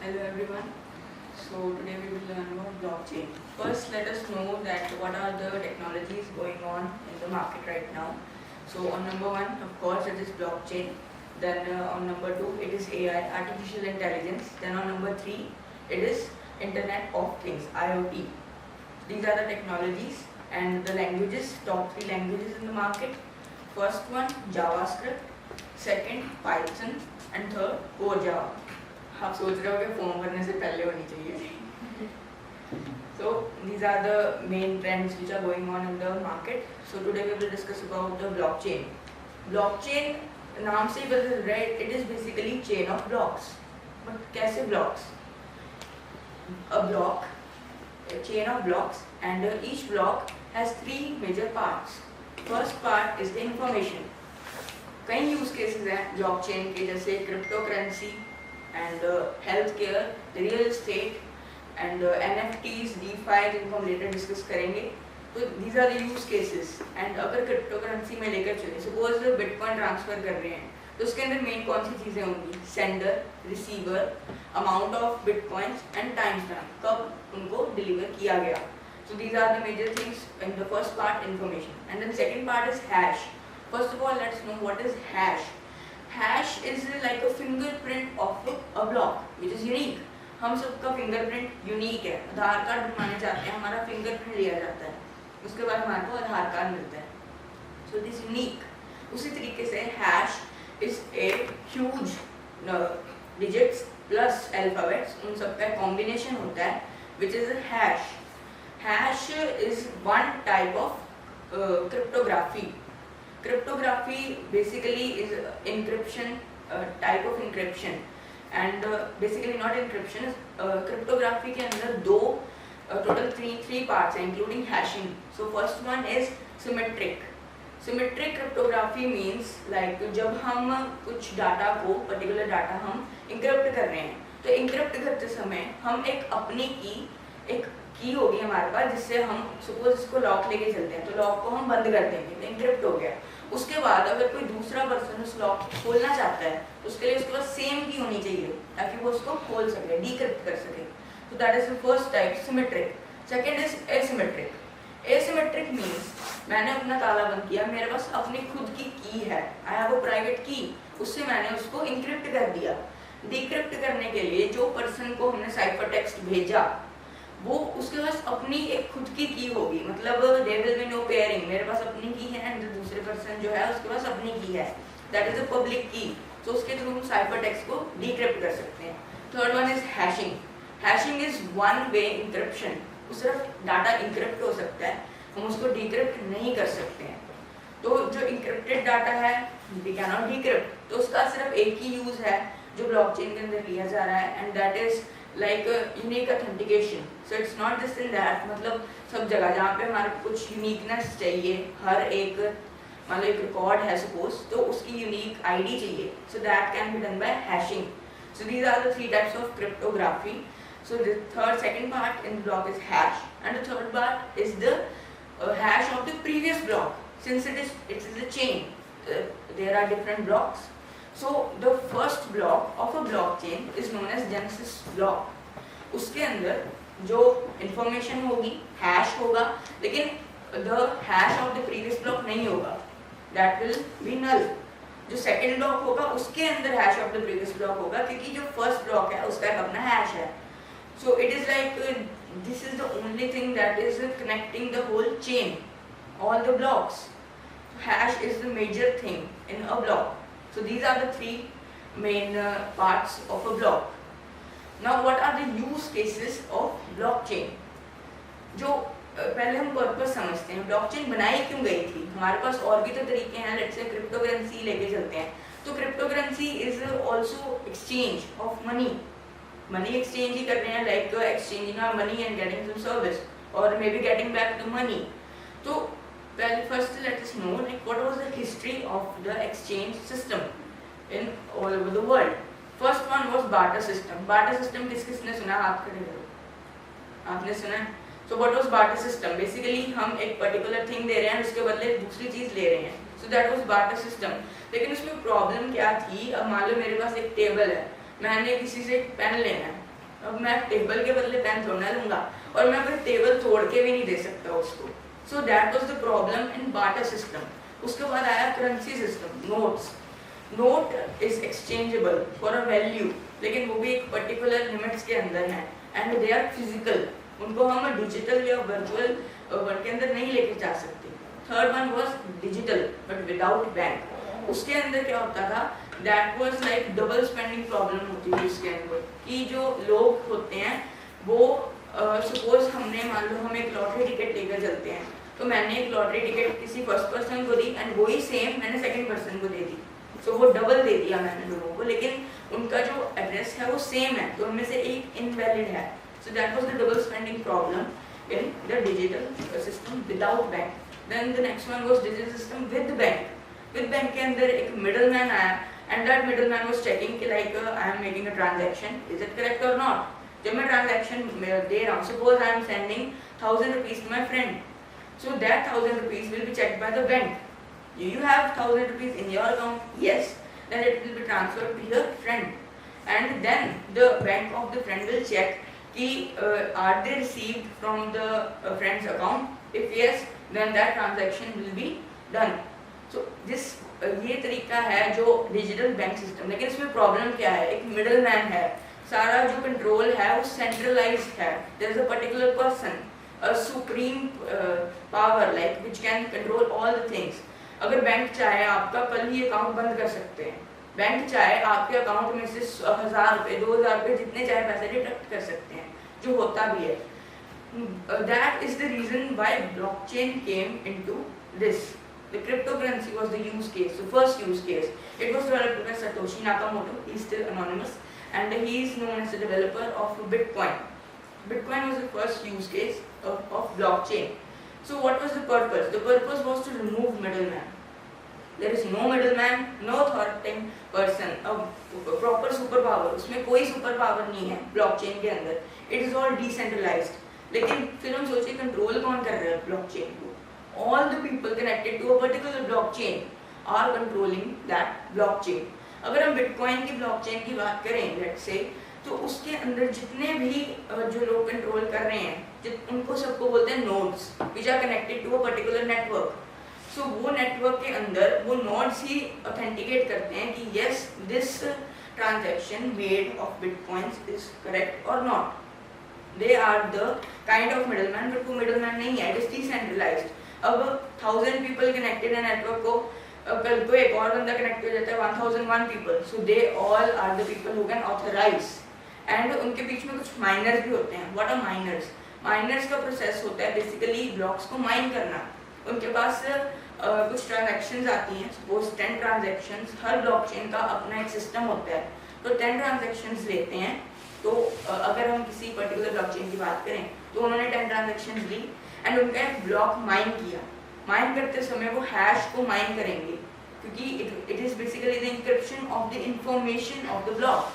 Hello everyone. So today we will learn about blockchain. First, let us know that what are the technologies going on in the market right now. So on number one, of course, it is blockchain. Then on number two, it is AI, artificial intelligence. Then on number three, it is Internet of Things, IoT. These are the technologies and the languages, top three languages in the market. First one, JavaScript. Second, Python. And third, Core Java. आप सोच रहे हो कि form भरने से पहले होनी चाहिए. So these are the main trends which are going on in the market. So today we will discuss about the blockchain. Blockchain नाम से ही पता चल रहा है, it is basically chain of blocks. But कैसे blocks? A block, a chain of blocks, and each block has three major parts. First part is the information. कई use cases हैं blockchain के, जैसे cryptocurrency and healthcare, real estate and NFTs, DeFi जिनको हम later discuss करेंगे. तो these are the use cases. And अगर cryptocurrency में लेकर चले, suppose Bitcoin transfer कर रहे हैं, तो उसके अंदर मेन कौन सी चीज़ें होंगी? Sender, receiver, amount of bitcoins and timestamp, कब उनको deliver किया गया. So these are the major things in the first part, information. And then second part is hash. First of all, let's know what is hash. Hash is like a fingerprint of a block which is unique. हम सबका fingerprint unique है. आधार card बनवाने जाते हैं, हमारा fingerprint लिया जाता है, उसके बाद हमारे को आधार कार्ड मिलता है. So this unique. उसी तरीके से hash is a huge digits plus alphabets, उन सबका कॉम्बिनेशन होता है which is a hash. Hash is one type of cryptography. Cryptography basically is encryption, type of encryption, and basically not encryption. Cryptography के अंदर दो total three parts हैं including hashing. So first one is symmetric. Symmetric cryptography means like जब हम कुछ data को, particular data हम encrypt कर रहे हैं, तो encrypt करते समय हम एक अपनी की होगी हमारे पास, जिससे हम सपोज इसको लॉक लेके चलते हैं, तो लॉक को हम बंद कर देंगे, तो इंक्रिप्ट हो गया. उसके बाद अगर कोई दूसरा पर्सन उस लॉक को खोलना चाहता है, तो उसके लिए उसके पास सेम की होनी चाहिए ताकि वो उसको खोल सके, डीक्रिप्ट कर सके. तो that is the first type, symmetric. Second is asymmetric. Asymmetric means मैंने अपना ताला बंद किया, मेरे पास अपनी खुद की है, आई हैव अ प्राइवेट की, उससे मैंने उसको इंक्रिप्ट कर दिया. डीक्रिप्ट करने के लिए जो पर्सन को हमने साइफर टेक्स्ट भेजा, वो उसके पास अपनी एक खुद की होगी, मतलब there will be no pairing. मेरे पास अपनी की है एंड दूसरे पर्सन जो है उसके पास अपनी की है, दैट इज अ पब्लिक की. तो उसके थ्रू हम साइफर टेक्स्ट को डीक्रिप्ट कर सकते हैं. Third one is hashing. Hashing is one way encryption. उस सिर्फ डाटा इंक्रिप्ट हो सकता है, हम उसको डीक्रिप्ट नहीं कर सकते हैं. तो जो इंक्रिप्टेड डाटा है वी कैन नॉट डीक्रिप्ट, तो उसका सिर्फ एक ही यूज है जो ब्लॉकचेन के अंदर लिया जा रहा है, and that is like unique authentication. So it's not this and that, मतलब सब जगह जहाँ पे हमारे कुछ uniqueness चाहिए, हर एक मान लो एक रिकॉर्ड है सपोज, तो उसकी यूनिक आईडी चाहिए, so that can be done by hashing. So these are the three types of cryptography. So the second part in the block is hash, and the third part is the hash of the previous block. Since it is a chain, there are different blocks. So the first block of a blockchain is known as Genesis block. उसके अंदर जो information होगी hash होगा, लेकिन the hash of the previous block नहीं होगा, that will be null. जो second block होगा उसके अंदर hash of the previous block होगा, क्योंकि जो first block है उसका एक अपना hash है. So it is like this is the only thing that is connecting the whole chain, all the blocks. Hash is the major thing in a block. So these are the three main parts of a block. Now what are the use cases of blockchain? जो पहले हम purpose समझते हैं, blockchain बनाई क्यों गई थी. हमारे पास और भी तो तरीके हैं, लेट्स से क्रिप्टोकरेंसी लेके चलते हैं. तो cryptocurrency is also exchange of money. Money exchange ही कर रहे हैं, like exchanging our money and getting some service, और maybe getting back the money. तो well, first let us know like what was the history of the exchange system in all over the world. First one was barter system. Barter system किसने सुना? हाथ खड़े करो, आपने सुना? So what was barter system? Basically हम एक particular thing दे रहे हैं, उसके बदले दूसरी चीज ले रहे हैं. So that was barter system. लेकिन उसमें प्रॉब्लम क्या थी? अब मान लो मेरे पास एक टेबल है, मैंने किसी से एक पेन लेना है, अब मैं टेबल के बदले पेन थोड़ा लूंगा और मैं फिर टेबल तोड़ के भी नहीं दे सकता उसको. सो that was the problem in barter system. उसके बाद आया currency system, notes. Note is exchangeable for a value, लेकिन वो भी एक पर्टिकुलर लिमिट्स के अंदर है एंड दे आर फिजिकल. उनको हम डिजिटल या वर्चुअल वर्ल्ड के अंदर नहीं लेके जा सकते. Third one was digital but without bank. उसके अंदर क्या होता था, that was like double spending problem होती थी उसके अंदर कि जो लोग होते हैं वो सपोज हमने मान लो हम एक लॉटरी टिकट लेकर चलते हैं, तो मैंने एक लॉटरी टिकट किसी फर्स्ट पर्सन को दी एंड वही सेम मैंने सेकंड पर्सन को दे दी. सो वो डबल दे दिया मैंने लोगों को, लेकिन उनका जो एड्रेस है वो सेम है, तो उनमें से एक इनवैलिड है. So that was the double spending problem in the digital system without bank. Then the next one was digital system with bank. With bank के अंदर एक मिडल मैन आया and that middle man was checking कि like I am making a transaction, is it correct और not. जब मैं transaction दे रहा हूँ, suppose I am sending 1000 rupees to my friend, so that 1000 rupees will be checked by the bank. You have 1000 rupees in your account, yes, then it will be transferred to your friend, and then the bank of the friend will check कि are they received from the friend's account. If yes, then that transaction will be done. So this ये तरीका है जो digital bank system. लेकिन इसमें problem क्या है, एक मिडल मैन है, सारा जो कंट्रोल है वो सेंट्रलाइज्ड है. There is a particular person, a supreme power like which can control all the things. अगर बैंक चाहे आपका कल ही अकाउंट बंद कर सकते हैं. बैंक चाहे आपके अकाउंट में से 1000 रुपए 2000 रुपए जितने चाहे पैसे डिडक्ट कर सकते हैं, जो होता भी है. That is the reason why blockchain came into this. The cryptocurrency was the use case, the first use case. It was developed by Satoshi Nakamoto. He is still anonymous and he is known as the developer of Bitcoin. Bitcoin was the first use case of blockchain. So what was the purpose? The purpose was to remove middleman. There is no middleman, no authoritative person, a proper superpower. उसमें कोई superpower नहीं है blockchain के अंदर. It is all decentralized. लेकिन फिर हम सोचिए कंट्रोल कौन कर रहा है blockchain को? All the people connected to a particular blockchain are controlling that blockchain. अगर हम Bitcoin की blockchain की बात करें, let's say, तो उसके अंदर जितने भी जो लोग कंट्रोल कर रहे हैं, उनको सबको बोलते हैं nodes, which are connected to a particular network. So वो नेटवर्क के अंदर वो नोड्स ही ऑथेंटिकेट करते हैं कि yes, this transaction made of bitcoins is correct or not. They are the kind of middleman, but वो middleman नहीं है, it is decentralized. अब 1000 people connected है नेटवर्क को, कल को एक और बंदा कनेक्ट हो जाता है 1001 people. So they all are the people who can authorize. And उनके बीच में कुछ माइनर्स भी होते हैं. What are miners? माइनर्स का प्रोसेस होता है बेसिकली ब्लॉक्स को माइन करना. उनके पास कुछ ट्रांजैक्शंस आती हैं, सपोज 10 ट्रांजैक्शंस. हर ब्लॉकचेन का अपना एक सिस्टम होता है, तो 10 ट्रांजैक्शंस लेते हैं. तो अगर हम किसी पर्टिकुलर ब्लॉकचेन की बात करें तो उन्होंने 10 ट्रांजैक्शंस ली एंड उनका एक ब्लॉक माइन किया. माइन करते समय वो हैश को माइन करेंगे क्योंकि it is basically the encryption of the information of the block.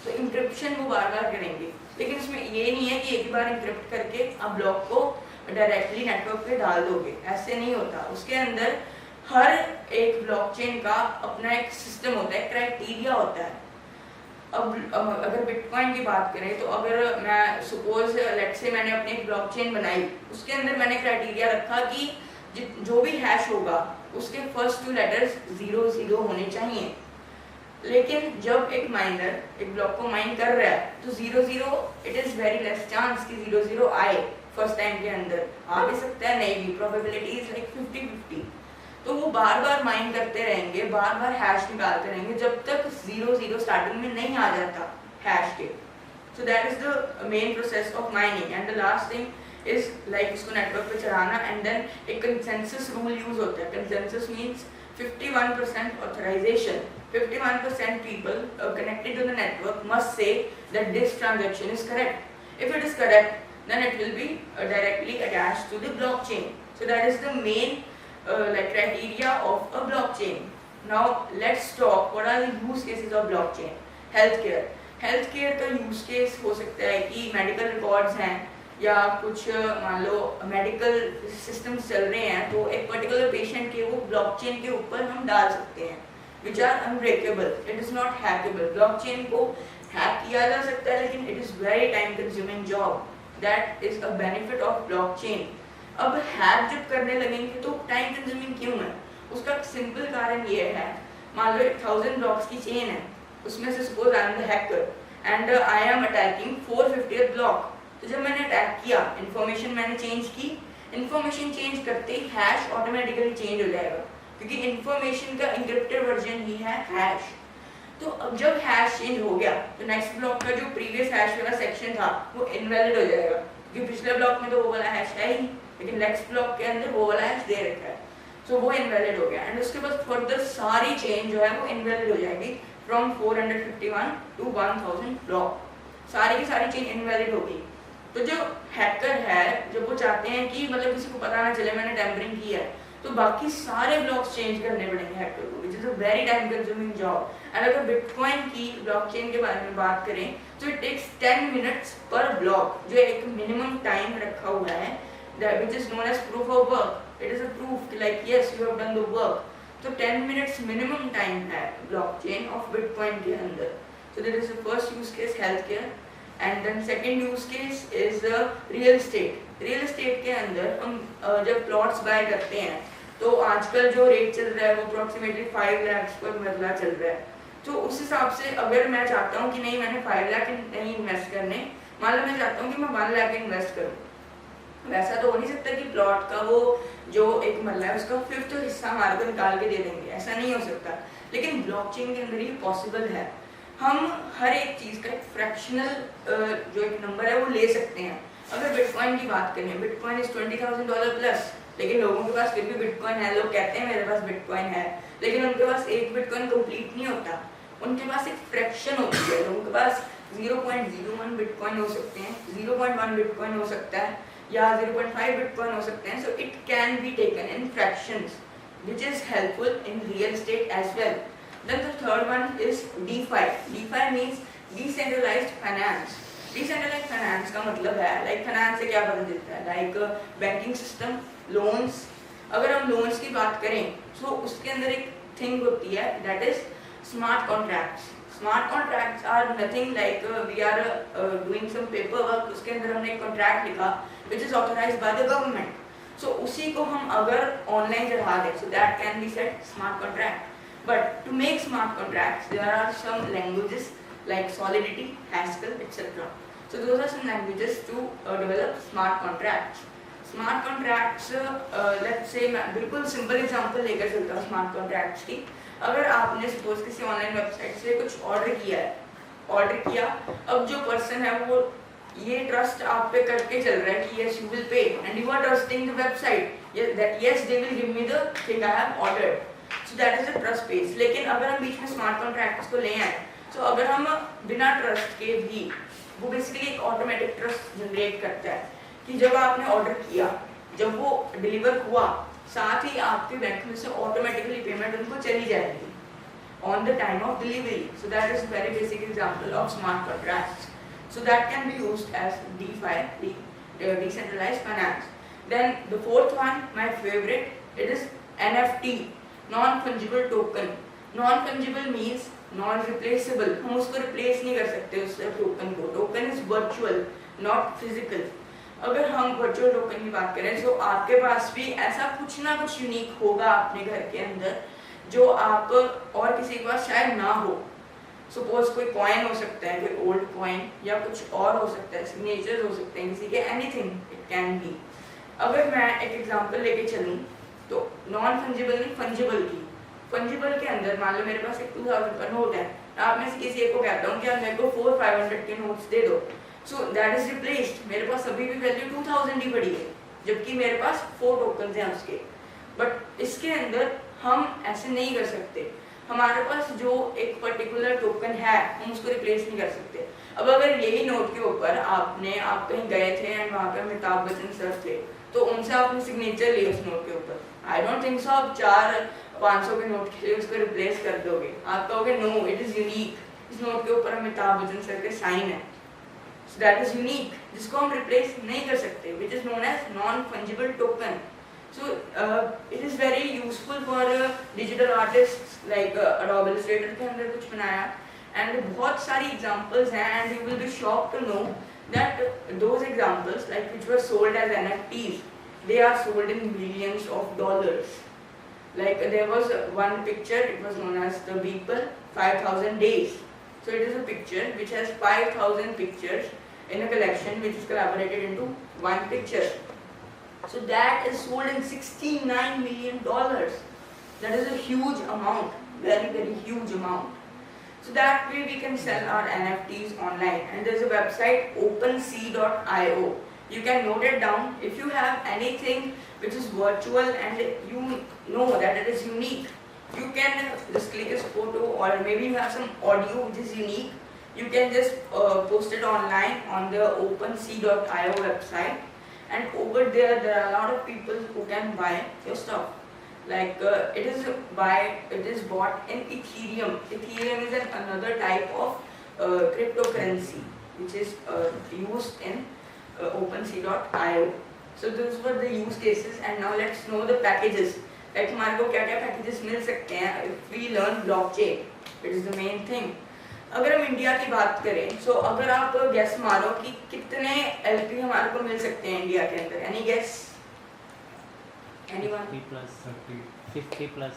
तो इंक्रिप्शन वो बार बार करेंगे, लेकिन इसमें ये नहीं है कि एक ही बार इंक्रिप्ट करके आप ब्लॉक को डायरेक्टली नेटवर्क पे डाल दोगे, ऐसे नहीं होता. उसके अंदर हर एक ब्लॉकचेन का अपना एक सिस्टम होता है, क्राइटेरिया होता है. अब अगर बिटकॉइन की बात करें तो अगर मैं सपोज लेट्स से मैंने अपनी एक ब्लॉकचेन बनाई, उसके अंदर मैंने क्राइटेरिया रखा कि जो भी हैश होगा उसके फर्स्ट 2 लेटर्स 00 होने चाहिए. लेकिन जब एक माइनर एक ब्लॉक को माइन कर रहा है तो 00 it is very less chance कि 00 आए फर्स्ट टाइम के अंदर. आ भी सकता है, नहीं भी, प्रोबेबिलिटी इज लाइक 50-50. तो वो बार बार माइन करते रहेंगे, बार बार हैश निकालते रहेंगे जब तक 00 स्टार्टिंग में नहीं आ जाता हैश के. So that is the main process of mining. And the last thing is like उसको नेटवर्क पे चढ़ाना एंड देन एक कंसेंसस रूल यूज होता है. Consensus means 51% authorization. 51% people connected to the network must say that this transaction is correct. If it is correct, then it will be directly attached to the blockchain. So that is the main like criteria of a blockchain. Now let's talk what are the use cases of blockchain. Healthcare. Healthcare का use case हो सकता है कि medical records हैं या कुछ मान लो medical systems चल रहे हैं, तो एक पर्टिकुलर पेशेंट के वो ब्लॉकचेन के ऊपर हम डाल सकते हैं, which are unbreakable. It is not hackable. Blockchain को हैक किया जा सकता है, लेकिन it is very time consuming job. That is a benefit of blockchain. अब हैक जब करने लगेंगे तो टाइम कंज्यूमिंग क्यों है? उसका सिंपल कारण ये है, मान लो 1000 ब्लॉक्स की चेन है, उसमें से suppose I am the hacker and I am attacking 450th block. तो जब मैंने अटैक किया, इन्फॉर्मेशन मैंने चेंज की, इन्फॉर्मेशन चेंज करते ही हैश ऑटोमेटिकली चेंज हो जाएगा, क्योंकि इन्फॉर्मेशन का इंक्रिप्टेड वर्जन ही है हैश. तो अब जब हैश चेंज हो गया तो नेक्स्ट ब्लॉक का जो प्रीवियस हैश वाला सेक्शन था वो इनवैलिड हो जाएगा, क्योंकि पिछले ब्लॉक में तो वो वाला हैश है ही, लेकिन नेक्स्ट ब्लॉक के अंदर वो वाला हैश दे रखा है. सो वो इनवैलिड हो गया एंड उसके बाद फर्दर सारी चेन जो है वो इनवैलिड हो जाएगी फ्रॉम 451 टू 1000 ब्लॉक. सारी की सारी चेन इनवैलिड होगी. तो जो हैकर है, जब वो चाहते हैं कि मतलब किसी को पता ना चले मैंने टैम्परिंग की है, तो बाकी सारे ब्लॉक्स चेंज करने पड़ेंगे हैकर को, which is a very time consuming job. And अगर बिटकॉइन की ब्लॉकचेन के बारे में बात करें तो इट टेक्स 10 मिनट्स पर ब्लॉक, जो एक मिनिमम टाइम रखा हुआ है, which is known as proof of work. It is a proof like yes you have done the work. तो 10 minutes minimum time है blockchain of Bitcoin के अंदर. So that is the first use case, healthcare. And then second use case is real estate. Real estate के अंदर हम जब plots buy करते हैं तो आजकल जो रेट चल रहा है वो approximately 5 lakhs पर मरला चल रहा है. तो उस हिसाब से अगर मैं चाहता हूँ कि नहीं मैंने 5 लाख नहीं इन्वेस्ट करने, मान लो मैं चाहता हूँ कि मैं 1 लाख इन्वेस्ट करूँ, वैसा तो हो नहीं सकता कि प्लॉट का वो जो एक मल्ला है उसका 5th हिस्सा हमारे को निकाल के दे देंगे, ऐसा नहीं हो सकता. लेकिन ब्लॉकचेन के अंदर ये पॉसिबल है. हम हर एक चीज़ का एक फ्रैक्शनल जो एक नंबर है वो ले सकते हैं. अगर बिटकॉइन की बात करें, बिटकॉइन इज $20,000 प्लस, लेकिन लोगों के पास फिर भी बिटकॉइन है. लोग कहते हैं मेरे पास बिटकॉइन है, लेकिन उनके पास एक बिटकॉइन कंप्लीट नहीं होता, उनके पास एक फ्रैक्शन होती है. लोगों के पास 0.01 बिटकॉइन हो सकते हैं, 0.1 बिटकॉइन हो सकता है, या 0.5 बिटकॉइन हो सकते हैं. So it can be taken in fractions, which is helpful in real estate as well. Then the third one is DeFi. DeFi means decentralized finance. Decentralized finance का मतलब है like finance से क्या पता चलता है, like banking system, loans. अगर हम loans की बात करें तो उसके अंदर एक thing होती है that is smart contracts. Smart contracts are nothing like we are doing some paperwork. उसके अंदर हमने एक contract लिखा which is authorized by the government. So उसी को हम अगर ऑनलाइन चढ़ा दें, so that can be said smart contract. But to make smart contracts, there are some languages like Solidity, Haskell, etc. So those are some languages to develop smart contracts. Smart contracts, let's say मैं बिल्कुल simple example लेकर चलता हूँ smart contracts की. अगर आपने suppose किसी online website से कुछ ऑर्डर किया, अब जो पर्सन है वो ये ट्रस्ट आप पे करके चल रहा है कि yes you will pay and you are trusting the website that yes they will give me the thing I have ordered. So that is the trust base. लेकिन अगर हम बीच में स्मार्ट कॉन्ट्रैक्ट्स को ले आए, तो अगर हम बिना ट्रस्ट के भी, वो बेसिकली एक ऑटोमेटिक ट्रस्ट जनरेट करता है कि जब आपने ऑर्डर किया, जब वो डिलीवर हुआ, साथ ही आपके बैंक में से ऑटोमेटिकली पेमेंट उनको चली जाएगी on the time of delivery. So that is very basic example of smart contracts. So that can be used as DeFi, decentralized finance. Then the fourth one, my favorite, it is NFT, non-fungible token. Non-fungible means non-replaceable. हम उसको replace नहीं कर सकते उस token को. Token is virtual, not physical. अगर हम virtual token की बात करें, तो आपके पास भी ऐसा कुछ ना कुछ unique होगा अपने घर के अंदर, जो आप और किसी के पास शायद ना हो. सपोज कोई कॉइन हो सकता है, कोई ओल्ड कॉइन, या कुछ और हो सकता है, सिग्नेचर्स हो सकते हैं किसी के, एनीथिंग इट कैन बी. अगर मैं एक एग्जांपल लेके चलूँ तो नॉन फंजिबल नहीं, फंजिबल की. फंजिबल के अंदर मान लो मेरे पास एक 2000 का नोट है, आप में से किसी एक को कहता हूँ कि आप मेरे को 400-500 के नोट्स दे दो, सो दैट इज रिप्लेस्ड. मेरे पास अभी भी वैल्यू 2000 ही पड़ी है, जबकि मेरे पास 4 टोकन हैं उसके. बट इसके अंदर हम ऐसे नहीं कर सकते. हमारे पास जो एक पर्टिकुलर टोकन है हम उसको रिप्लेस नहीं कर सकते. अब अगर यही नोट के ऊपर आप कहीं गए थे एंड वहाँ पे अमिताभ बच्चन सर थे, तो उनसे आपने सिग्नेचर लिया उस नोट के ऊपर, आई डोंट थिंक सो आप 400-500 के नोट के लिए उसको रिप्लेस कर दोगे. आप कहोगे नो इट इज यूनिक, इस नोट के ऊपर अमिताभ बच्चन सर के साइन है, सो दैट इज यूनिक, जिसको हम रिप्लेस नहीं कर सकते, which is known as non fungible token. So it is very useful for digital artists like Adobe Illustrator के अंदर कुछ बनाया, and बहुत सारी examples हैं, and you will be shocked to know that those examples like which were sold as NFTs, they are sold in millions of dollars. Like there was one picture, it was known as the Beeple 5000 days. So it is a picture which has 5000 pictures in a collection which is collaborated into one picture. So that is sold in $69 million. That is a huge amount, very very huge amount. So that way we can sell our NFTs online, and there is a website OpenSea.io. You can note it down. If you have anything which is virtual and you know that it is unique, you can just click this photo, or maybe you have some audio which is unique, you can just post it online on the OpenSea.io website, and over there are a lot of people who can buy your stuff. Like it is bought in Ethereum. Ethereum is another type of cryptocurrency which is used in OpenSea.io. So those were the use cases, and now let's know the packages. Like हमारे को क्या क्या packages मिल सकते हैं if we learn blockchain. It is the main thing. अगर हम India की बात करें, so अगर आप guess मारो कि कितने LP हमारे को मिल सकते हैं इंडिया के अंदर, any guess? Anyone? 50 plus 50 plus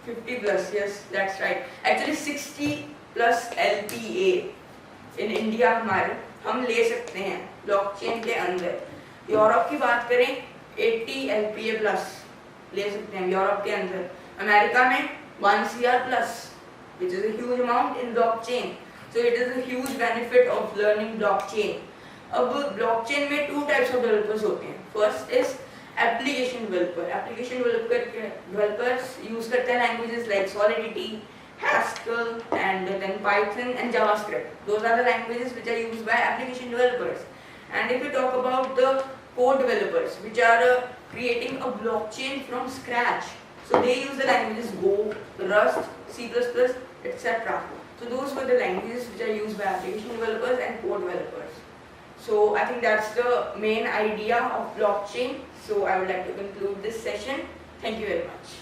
50 plus, yes, that's right. Actually 60 plus LPA in India हमारे हम ले सकते हैं ब्लॉकचेन के अंदर. यूरोप की बात करें 80 LPA plus ले सकते हैं यूरोप के अंदर. अमेरिका में 1 CR plus, which is a huge amount in blockchain. So it is a huge benefit of learning blockchain. अब blockchain में 2 types of developers होते हैं. First is application developer. Application developers use करते हैं languages like Solidity, Haskell, and then Python and JavaScript. Those are the languages which are used by application developers. And if we talk about the code developers, which are creating a blockchain from scratch, so they use the languages Go, Rust, C++, etc. So those were the languages which are used by application developers and code developers. So I think that's the main idea of blockchain. So I would like to conclude this session. Thank you very much.